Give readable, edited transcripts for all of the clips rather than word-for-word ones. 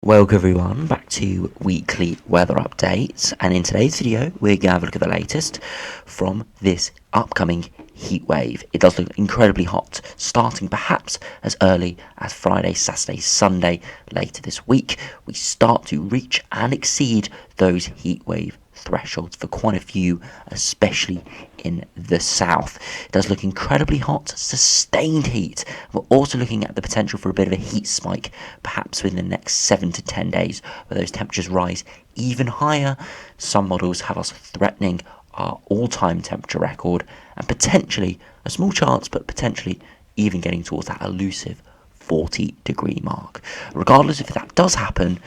Welcome everyone back to weekly weather updates, and in today's video we're going to have a look at the latest from this upcoming heat wave. It does look incredibly hot, starting perhaps as early as Friday, Saturday, Sunday later this week. We start to reach and exceed those heat wave thresholds for quite a few, especially in the south. It does look incredibly hot, sustained heat. We're also looking at the potential for a bit of a heat spike, perhaps within the next 7 to 10 days, where those temperatures rise even higher. Some models have us threatening our all-time temperature record, and potentially, a small chance, but potentially even getting towards that elusive 40-degree mark. Regardless if that does happen,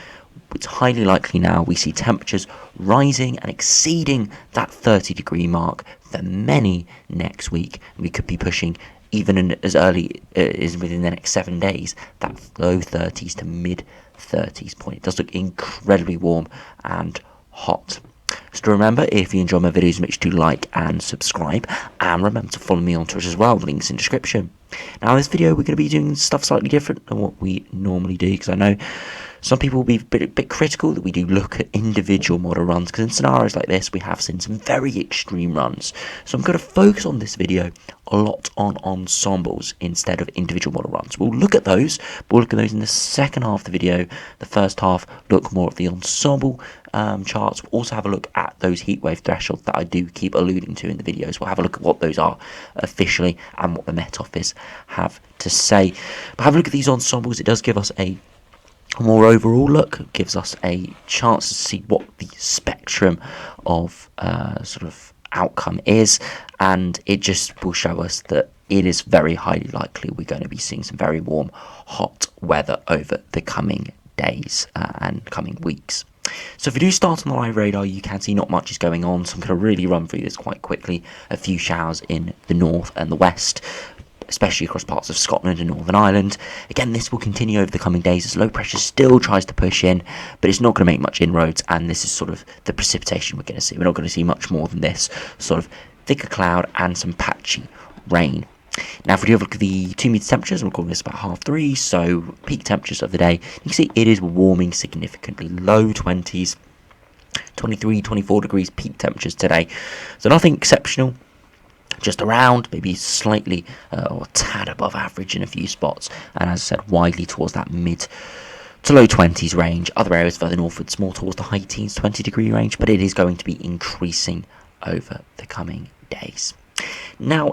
it's highly likely now we see temperatures rising and exceeding that 30-degree mark for many next week. We could be pushing even as early as within the next 7 days, that low 30s to mid 30s point. It does look incredibly warm and hot. So remember, if you enjoy my videos, make sure to like and subscribe, and remember to follow me on Twitter as well, links in description. Now in this video we're going to be doing stuff slightly different than what we normally do, because I know some people will be a bit critical that we do look at individual model runs, because in scenarios like this we have seen some very extreme runs. So I'm going to focus on this video a lot on ensembles instead of individual model runs. We'll look at those, but we'll look at those in the second half of the video. The first half, look more at the ensemble charts. We'll also have a look at those heatwave thresholds that I do keep alluding to in the videos. We'll have a look at what those are officially and what the Met Office have to say. But have a look at these ensembles. It does give us a more overall look. It gives us a chance to see what the spectrum of sort of outcome is, and it just will show us that it is very highly likely we're going to be seeing some very warm, hot weather over the coming days and coming weeks. So if we do start on the live radar, you can see not much is going on, so I'm going to really run through this quite quickly. A few showers in the north and the west, especially across parts of Scotland and Northern Ireland. Again, this will continue over the coming days as low pressure still tries to push in, but it's not going to make much inroads, and this is sort of the precipitation we're going to see. We're not going to see much more than this, sort of thicker cloud and some patchy rain. Now, if we do have a look at the 2-meter temperatures, we'll call this about 3:30, so peak temperatures of the day, you can see it is warming significantly, low 20s, 23, 24 degrees peak temperatures today, so nothing exceptional. Just around, maybe slightly or a tad above average in a few spots, and as I said, widely towards that mid to low 20s range. Other areas further northwards more towards the high teens, 20-degree range, but it is going to be increasing over the coming days. Now,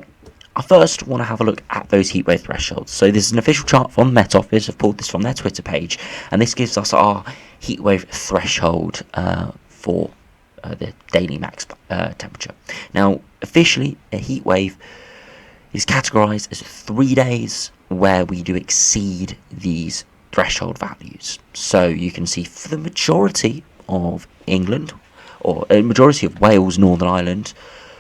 I first want to have a look at those heatwave thresholds. So this is an official chart from the Met Office. I've pulled this from their Twitter page, and this gives us our heatwave threshold for the daily max temperature. Now, officially, a heat wave is categorized as 3 days where we do exceed these threshold values. So you can see for the majority of England, or a majority of Wales, Northern Ireland,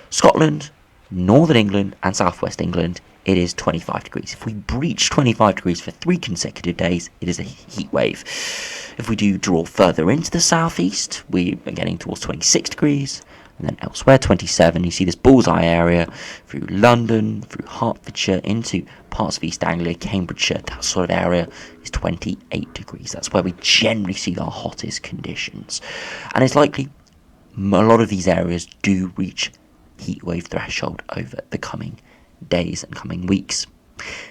Scotland, Northern England and Southwest England, it is 25 degrees. If we breach 25 degrees for 3 consecutive days, it is a heat wave. If we do draw further into the southeast, we are getting towards 26 degrees, and then elsewhere 27. You see this bullseye area through London, through Hertfordshire, into parts of East Anglia, Cambridgeshire, that sort of area is 28 degrees. That's where we generally see our hottest conditions. And it's likely a lot of these areas do reach heatwave threshold over the coming days and coming weeks.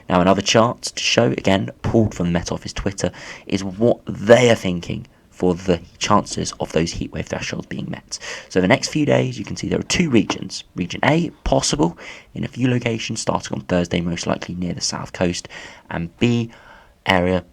Now, another chart to show, again pulled from the Met Office Twitter, is what they are thinking for the chances of those heatwave thresholds being met. So the next few days, you can see there are 2 regions. Region A, possible in a few locations starting on Thursday, most likely near the south coast, and B, area,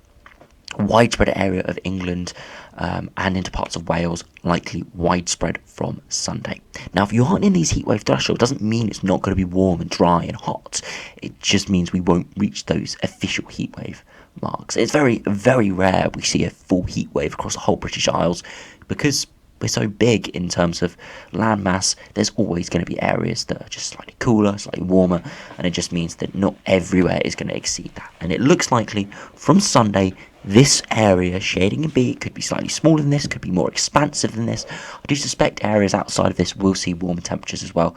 widespread area of England and into parts of Wales, likely widespread from Sunday. Now, if you aren't in these heatwave thresholds, doesn't mean it's not going to be warm and dry and hot. It just means we won't reach those official heatwave marks. It's very, very rare we see a full heatwave across the whole British Isles, because we're so big in terms of landmass. There's always going to be areas that are just slightly cooler, slightly warmer, and it just means that not everywhere is going to exceed that. And it looks likely from Sunday, this area, shading in B, could be slightly smaller than this, could be more expansive than this. I do suspect areas outside of this will see warmer temperatures as well.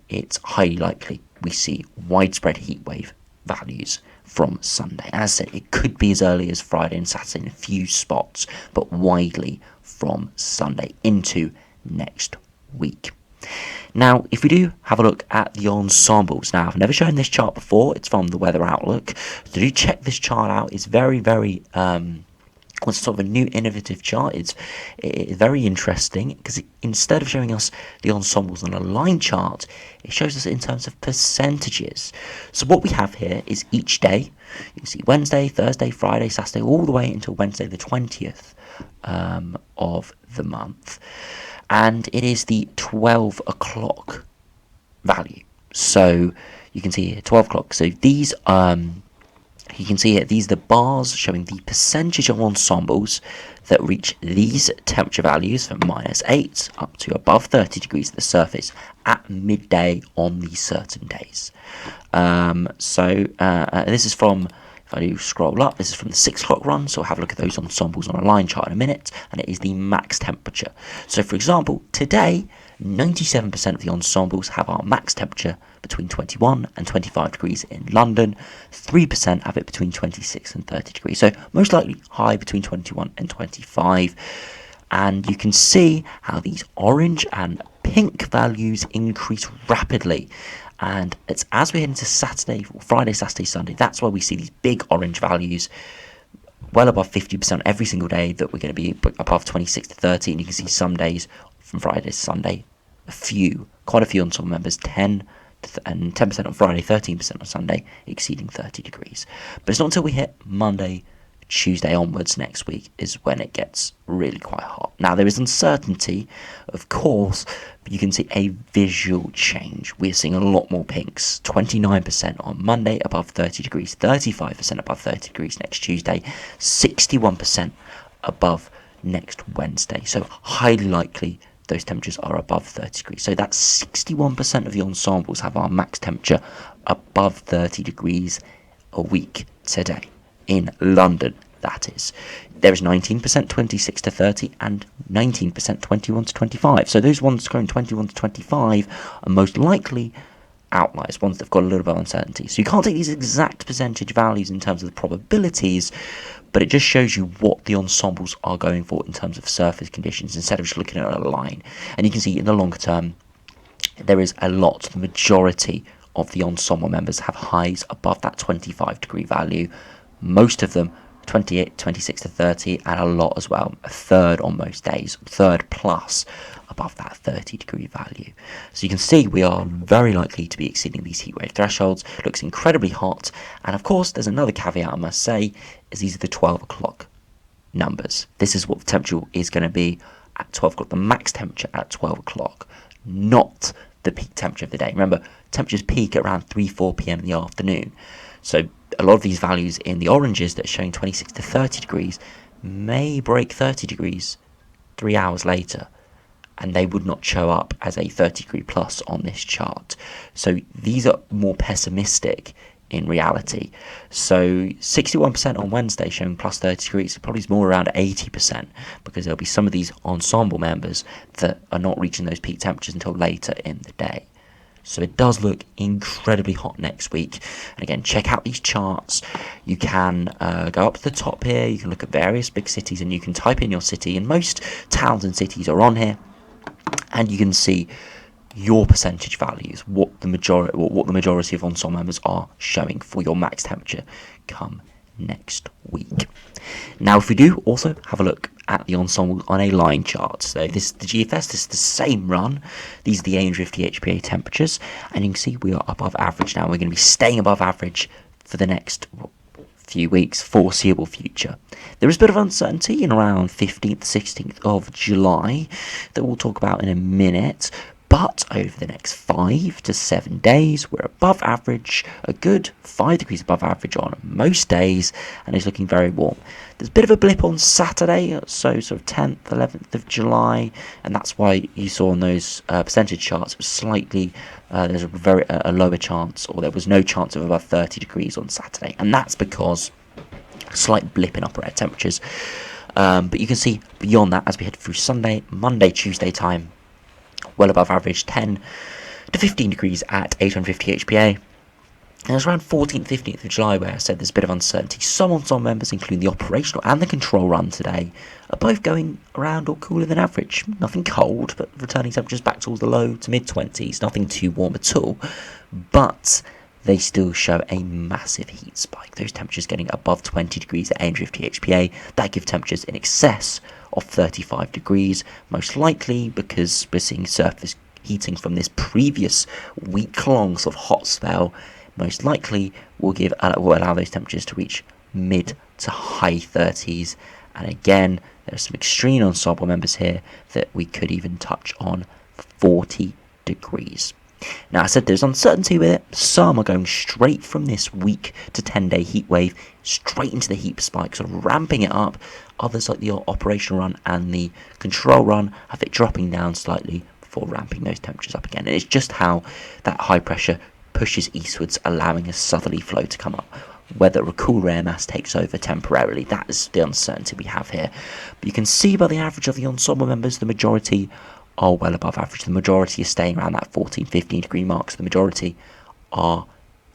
It's highly likely we see widespread heat wave values from Sunday. As I said, it could be as early as Friday and Saturday in a few spots, but widely from Sunday into next week. Now, if we do have a look at the ensembles, now I've never shown this chart before, it's from the Weather Outlook, so do check this chart out. It's very, very, it's sort of a new innovative chart. It's very interesting because instead of showing us the ensembles on a line chart, it shows us in terms of percentages. So what we have here is each day. You can see Wednesday, Thursday, Friday, Saturday, all the way until Wednesday the 20th of the month. And it is the 12 o'clock value. So you can see here 12 o'clock. So these you can see here, these are the bars showing the percentage of ensembles that reach these temperature values from -8 up to above 30 degrees at the surface at midday on these certain days. This is from, if I do scroll up, this is from the 6 o'clock run, so we'll have a look at those ensembles on a line chart in a minute, and it is the max temperature. So for example, today, 97% of the ensembles have our max temperature between 21 and 25 degrees in London, 3% have it between 26 and 30 degrees, so most likely high between 21 and 25. And you can see how these orange and pink values increase rapidly. And it's as we head into Friday, Saturday, Sunday, that's why we see these big orange values, well above 50% every single day, that we're going to be above 26 to 30. And you can see some days from Friday to Sunday, quite a few ensemble members, 10% on Friday, 13% on Sunday, exceeding 30 degrees. But it's not until we hit Monday, Tuesday onwards next week is when it gets really quite hot. Now, there is uncertainty, of course, but you can see a visual change. We're seeing a lot more pinks. 29% on Monday above 30 degrees, 35% above 30 degrees next Tuesday, 61% above next Wednesday. So highly likely those temperatures are above 30 degrees. So that's 61% of the ensembles have our max temperature above 30 degrees a week today. In London, that is. There is 19% 26 to 30 and 19% 21 to 25. So those ones going 21 to 25 are most likely outliers, ones that have got a little bit of uncertainty. So you can't take these exact percentage values in terms of the probabilities, but it just shows you what the ensembles are going for in terms of surface conditions instead of just looking at a line. And you can see in the longer term, there is a lot. The majority of the ensemble members have highs above that 25 degree value. Most of them 28, 26 to 30, and a lot as well, a third on most days, third plus above that 30 degree value. So you can see we are very likely to be exceeding these heatwave thresholds. It looks incredibly hot, and of course there's another caveat I must say, is these are the 12 o'clock numbers. This is what the temperature is going to be at 12 o'clock, the max temperature at 12 o'clock, not the peak temperature of the day. Remember, temperatures peak at around 3-4 p.m. in the afternoon. So a lot of these values in the oranges that are showing 26 to 30 degrees may break 30 degrees 3 hours later, and they would not show up as a 30 degree plus on this chart. So these are more pessimistic in reality. So 61% on Wednesday showing plus 30 degrees, probably is more around 80%, because there'll be some of these ensemble members that are not reaching those peak temperatures until later in the day. So it does look incredibly hot next week. And again, check out these charts. You can go up to the top here. You can look at various big cities, and you can type in your city. And most towns and cities are on here, and you can see your percentage values, what the majority of ensemble members are showing for your max temperature come next week. Now, if we do also have a look at the ensemble on a line chart, so this is the GFS, this is the same run, these are the A50 HPA temperatures, and you can see we are above average now. We're going to be staying above average for the next few weeks, foreseeable future. There is a bit of uncertainty in around 15th, 16th of July that we'll talk about in a minute. But over the next 5 to 7 days, we're above average, a good 5 degrees above average on most days, and it's looking very warm. There's a bit of a blip on Saturday, so sort of 10th, 11th of July, and that's why you saw on those percentage charts, it was slightly, there's a lower chance, or there was no chance of above 30 degrees on Saturday, and that's because a slight blip in upper air temperatures. But you can see beyond that, as we head through Sunday, Monday, Tuesday time, well above average, 10 to 15 degrees at 850 HPA, And it was around 14th, 15th of July where I said there's a bit of uncertainty. Some ensemble members, including the operational and the control run today, are both going around or cooler than average. Nothing cold, but returning temperatures back towards the low to mid-20s. Nothing too warm at all. But they still show a massive heat spike. Those temperatures getting above 20 degrees at 850 HPA. That gives temperatures in excess of 35 degrees. Most likely because we're seeing surface heating from this previous week-long sort of hot spell. Most likely will allow those temperatures to reach mid to high 30s. And again, there are some extreme ensemble members here that we could even touch on 40 degrees. Now, I said there's uncertainty with it. Some are going straight from this week to 10-day heat wave straight into the heat spike, sort of ramping it up. Others, like the operational run and the control run, have it dropping down slightly before ramping those temperatures up again. And it's just how that high pressure pushes eastwards, allowing a southerly flow to come up. Whether a cooler air mass takes over temporarily, that is the uncertainty we have here. But you can see by the average of the ensemble members, the majority are well above average. The majority is staying around that 14, 15 degree mark. So the majority are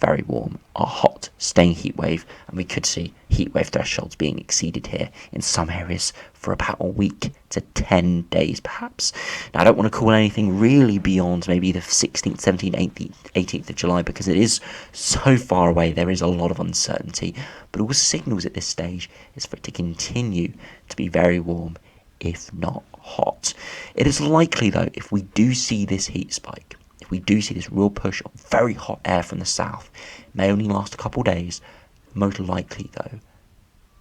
very warm, are hot, staying heat wave, and we could see heat wave thresholds being exceeded here in some areas for about a week to 10 days perhaps. Now, I don't want to call anything really beyond maybe the 16th, 17th, 18th of July because it is so far away. There is a lot of uncertainty, but all signals at this stage is for it to continue to be very warm, if not hot. It is likely though, if we do see this heat spike, we do see this real push of very hot air from the south. It may only last a couple days. Most likely though,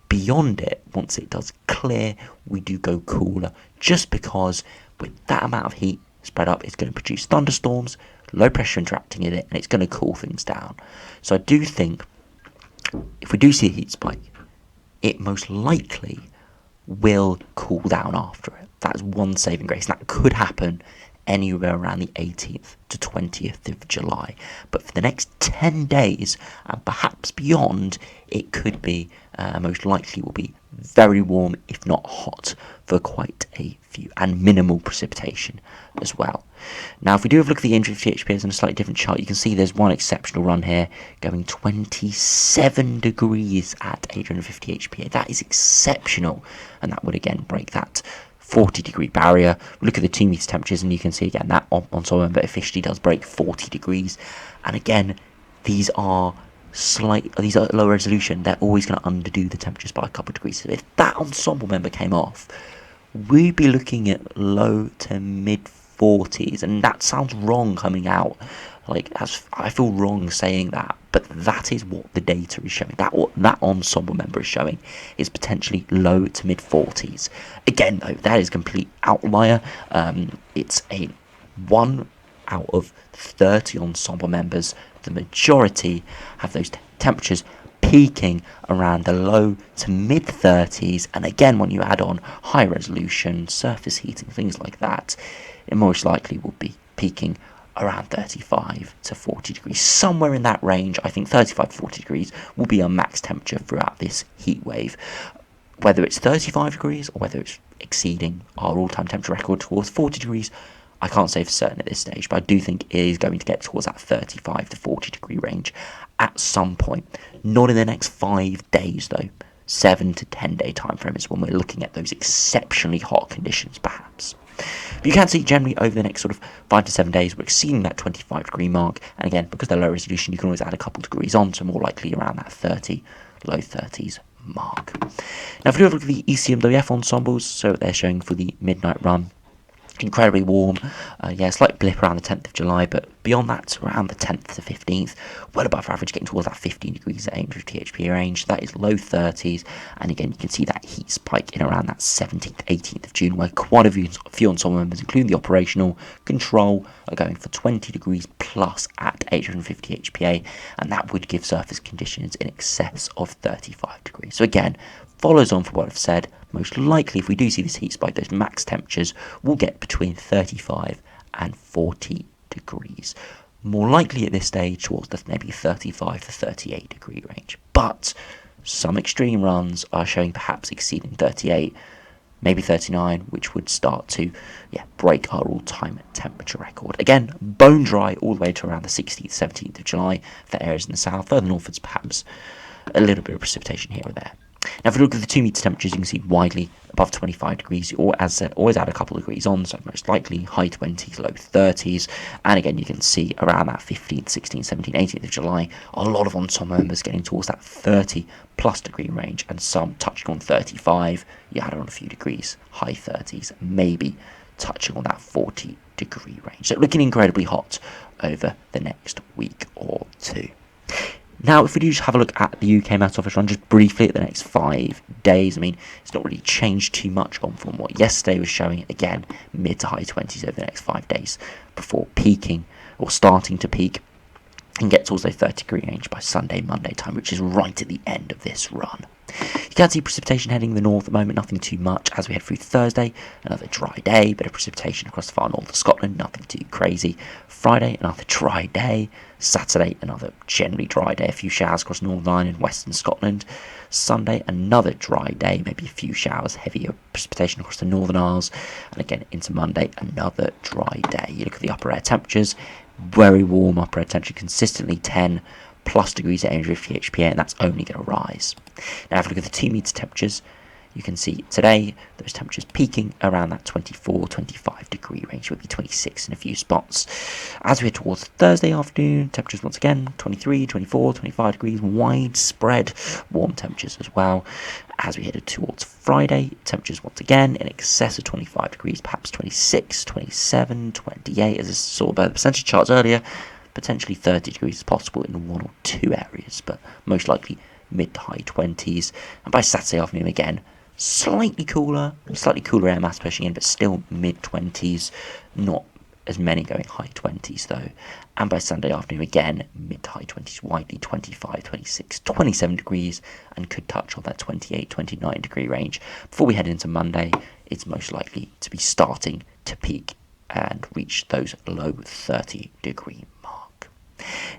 beyond it, once it does clear, we do go cooler, just because with that amount of heat spread up, it's going to produce thunderstorms, low pressure interacting in it, and it's going to cool things down. So I do think if we do see a heat spike, it most likely will cool down after it. That's one saving grace, and that could happen anywhere around the 18th to 20th of July. But for the next 10 days, and perhaps beyond, it could be, most likely will be very warm, if not hot, for quite a few, and minimal precipitation as well. Now, if we do have a look at the 850 HPAs on a slightly different chart, you can see there's one exceptional run here, going 27 degrees at 850 HPA. That is exceptional, and that would again break that 40 degree barrier. We look at the 2 meter temperatures and you can see again that ensemble member officially does break 40 degrees. And again, these are low resolution. They're always going to underdo the temperatures by a couple of degrees. So if that ensemble member came off, we'd be looking at low to mid 40s, and that sounds wrong coming out. I feel wrong saying that, but that is what the data is showing. That ensemble member is showing is potentially low to mid 40s. Again, though, that is a complete outlier. It's a 1 out of 30 ensemble members. The majority have those temperatures peaking around the low to mid 30s, and again, when you add on high resolution, surface heating, things like that, it most likely will be peaking around 35 to 40 degrees, somewhere in that range. I think 35 to 40 degrees will be our max temperature throughout this heat wave. Whether it's 35 degrees or whether it's exceeding our all-time temperature record towards 40 degrees, I can't say for certain at this stage, but I do think it is going to get towards that 35 to 40 degree range at some point. Not in the next 5 days though. 7 to 10 day time frame is when we're looking at those exceptionally hot conditions perhaps. But you can see generally over the next sort of 5 to 7 days we're exceeding that 25 degree mark, and again, because they're low resolution, you can always add a couple degrees on, so more likely around that 30, low 30s mark. Now if we do have a look at the ECMWF Ensembles, so they're showing for the midnight run, incredibly warm, slight blip around the 10th of July, but beyond that, around the 10th to 15th, well above average, getting towards that 15 degrees at 850 HPA range. That is low 30s, and again, you can see that heat spike in around that 17th, 18th of June, where quite a few ensemble members, including the operational control, are going for 20 degrees plus at 850 HPA, and that would give surface conditions in excess of 35 degrees. So again, follows on from what I've said. Most likely, if we do see this heat spike, those max temperatures will get between 35 and 40 degrees. More likely at this stage towards the maybe 35 to 38 degree range. But some extreme runs are showing perhaps exceeding 38. maybe 39, which would start to break our all-time temperature record. Again, bone dry all the way to around the 16th, 17th of July for areas in the south. Further northwards, perhaps a little bit of precipitation here or there. Now, if we look at the 2 metre temperatures, you can see widely above 25 degrees, or as said, always add a couple of degrees on, so most likely high 20s, low 30s, and again, you can see around that 15th, 16th, 17th, 18th of July, a lot of ensemble members getting towards that 30 plus degree range, and some touching on 35, you add on a few degrees, high 30s, maybe touching on that 40 degree range. So looking incredibly hot over the next week or two. Now, if we do just have a look at the UKMO Operational Run just briefly at the next 5 days, I mean, it's not really changed too much on from what yesterday was showing. Again, mid to high 20s over the next 5 days before peaking or starting to peak and get towards a 30 degree range by Sunday, Monday time, which is right at the end of this run. You can see precipitation heading the north at the moment, nothing too much. As we head through Thursday, another dry day, bit of precipitation across the far north of Scotland, nothing too crazy. Friday, another dry day. Saturday, another generally dry day, a few showers across Northern Ireland and Western Scotland. Sunday, another dry day, maybe a few showers, heavier precipitation across the Northern Isles. And again, into Monday, another dry day. You look at the upper air temperatures, very warm upper air temperature, consistently 10 plus degrees at 850 HPA, and that's only going to rise. Now, if we look at the 2 metre temperatures, you can see today those temperatures peaking around that 24, 25 degree range, would be 26 in a few spots. As we head towards Thursday afternoon, temperatures once again 23, 24, 25 degrees, widespread warm temperatures as well. As we headed towards Friday, temperatures once again in excess of 25 degrees, perhaps 26, 27, 28, as I saw by the percentage charts earlier. Potentially 30 degrees is possible in 1 or 2 areas, but most likely mid to high 20s. And by Saturday afternoon again, slightly cooler air mass pushing in, but still mid 20s, not as many going high 20s though. And by Sunday afternoon again, mid to high 20s, widely 25, 26, 27 degrees, and could touch on that 28, 29 degree range. Before we head into Monday, it's most likely to be starting to peak and reach those low 30 degree mark.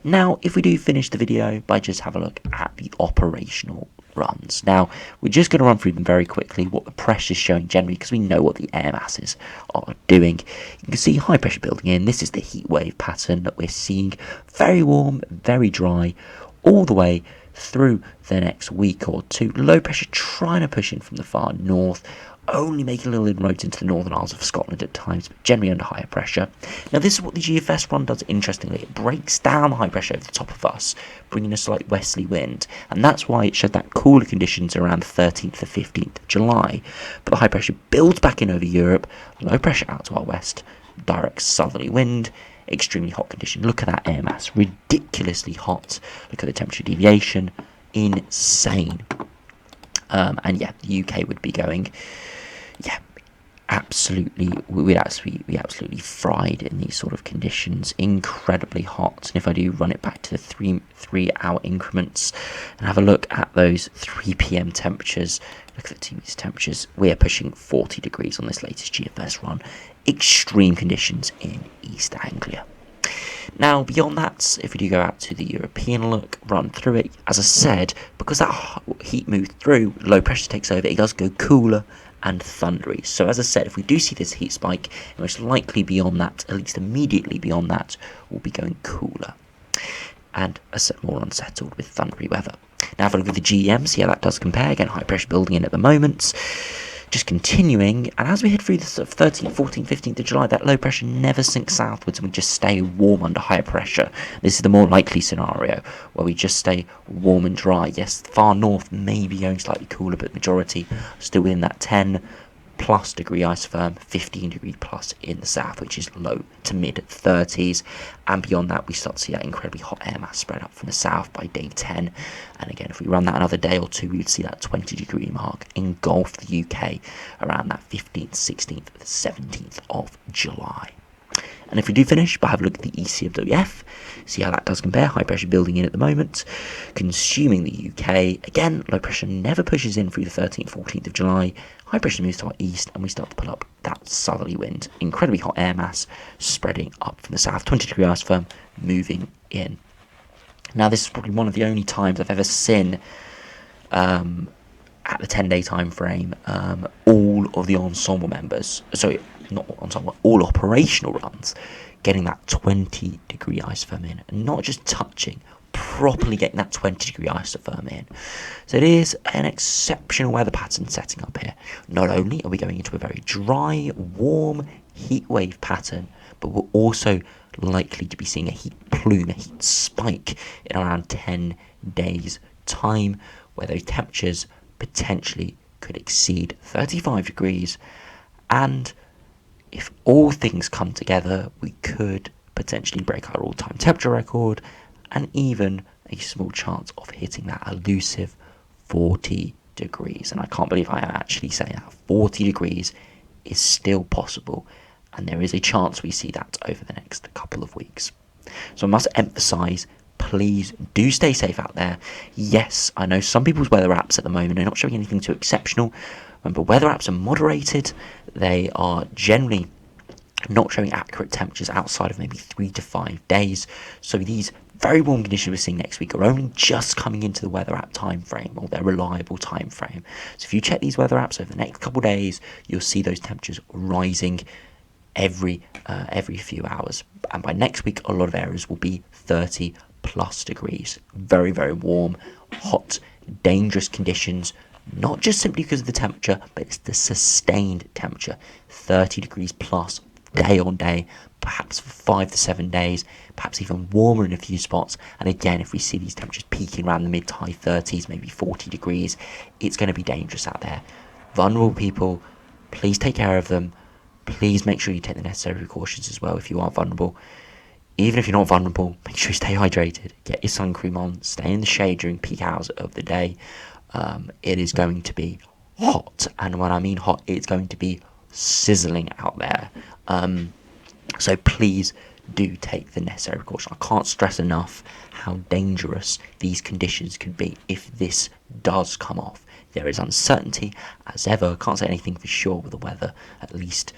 Now, if we do finish the video by just have a look at the operational runs. Now, we're just going to run through them very quickly, what the pressure is showing generally, because we know what the air masses are doing. You can see high pressure building in. This is the heat wave pattern that we're seeing. Very warm, very dry, all the way through the next week or two. Low pressure trying to push in from the far north, only making little inroads into the Northern Isles of Scotland at times, but generally under higher pressure. Now, this is what the GFS run does interestingly. It breaks down the high pressure over the top of us, bringing a slight westerly wind, and that's why it showed that cooler conditions around the 13th to 15th of July. But the high pressure builds back in over Europe, low pressure out to our west, direct southerly wind, extremely hot condition. Look at that air mass, ridiculously hot. Look at the temperature deviation, insane. And yeah, the UK would be going, absolutely, we absolutely fried in these sort of conditions. Incredibly hot. And if I do run it back to the three hour increments and have a look at those 3 p.m. temperatures, look at the 2 metre temperatures, we are pushing 40 degrees on this latest GFS run. Extreme conditions in East Anglia. Now, beyond that, if we do go out to the European look, run through it, as I said, because that heat moved through, low pressure takes over, it does go cooler and thundery. So as I said, if we do see this heat spike, most likely beyond that, at least immediately beyond that, we'll be going cooler. And as I said, more unsettled with thundery weather. Now, have a look at the GEM, see how that does compare. Again, high pressure building in at the moment. Just continuing, and as we head through the sort of 13th, 14th, 15th of July, that low pressure never sinks southwards and we just stay warm under higher pressure. This is the more likely scenario, where we just stay warm and dry. Yes, far north may be going slightly cooler, but majority still within that 10 plus degree isotherm, 15 degree plus in the south, which is low to mid 30s. And beyond that, we start to see that incredibly hot air mass spread up from the south by day 10. And again, if we run that another day or two, we would see that 20 degree mark engulf the UK around that 15th, 16th, 17th of July. And if we do finish by having a look at the ECMWF, see how that does compare. High pressure building in at the moment, consuming the UK. Again, low pressure never pushes in through the 13th, 14th of July. High pressure moves to our east, and we start to pull up that southerly wind. Incredibly hot air mass spreading up from the south. 20 degree isotherm moving in. Now, this is probably one of the only times I've ever seen at the 10-day time frame, all of the ensemble members, sorry, not ensemble, all operational runs, getting that 20-degree isotherm in, and not just touching, properly getting that 20-degree isotherm in. So it is an exceptional weather pattern setting up here. Not only are we going into a very dry, warm heat wave pattern, but we're also likely to be seeing a heat plume, a heat spike in around 10 days' time, where those temperatures potentially could exceed 35 degrees, and if all things come together, we could potentially break our all-time temperature record, and even a small chance of hitting that elusive 40 degrees. And I can't believe I am actually saying that 40 degrees is still possible, and there is a chance we see that over the next couple of weeks. So I must emphasize, please do stay safe out there. Yes, I know some people's weather apps at the moment are not showing anything too exceptional. Remember, weather apps are moderated. They are generally not showing accurate temperatures outside of maybe 3 to 5 days. So these very warm conditions we're seeing next week are only just coming into the weather app time frame, or their reliable time frame. So if you check these weather apps over the next couple of days, you'll see those temperatures rising every few hours. And by next week, a lot of areas will be 30 plus degrees. Very, very warm, hot, dangerous conditions. Not just simply because of the temperature, but it's the sustained temperature. 30 degrees plus, day on day, perhaps for 5 to 7 days, perhaps even warmer in a few spots. And again, if we see these temperatures peaking around the mid to high 30s, maybe 40 degrees, it's going to be dangerous out there. Vulnerable people, please take care of them. Please make sure you take the necessary precautions as well if you are vulnerable. Even if you're not vulnerable, make sure you stay hydrated, get your sun cream on, stay in the shade during peak hours of the day. It is going to be hot, and when I mean hot, it's going to be sizzling out there. So please do take the necessary precaution. I can't stress enough how dangerous these conditions could be if this does come off. There is uncertainty, as ever. Can't say anything for sure with the weather, at least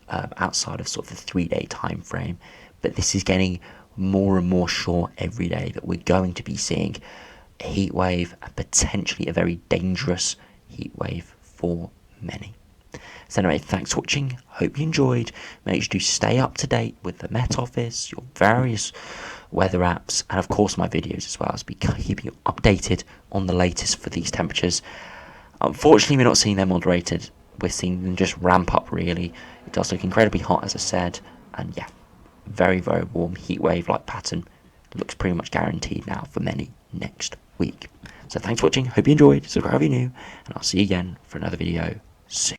outside of sort of the 3-day time frame. But this is getting more and more sure every day that we're going to be seeing a heat wave, and potentially a very dangerous heat wave for many. So anyway, thanks for watching. Hope you enjoyed. Make sure to stay up to date with the Met Office, your various weather apps, and of course my videos as well, as we keep you updated on the latest for these temperatures. Unfortunately, we're not seeing them moderated. We're seeing them just ramp up, really. It does look incredibly hot, as I said, and yeah, very, very warm heat wave-like pattern. Looks pretty much guaranteed now for many next week. So thanks for watching. Hope you enjoyed. Subscribe if you're new, and I'll see you again for another video soon.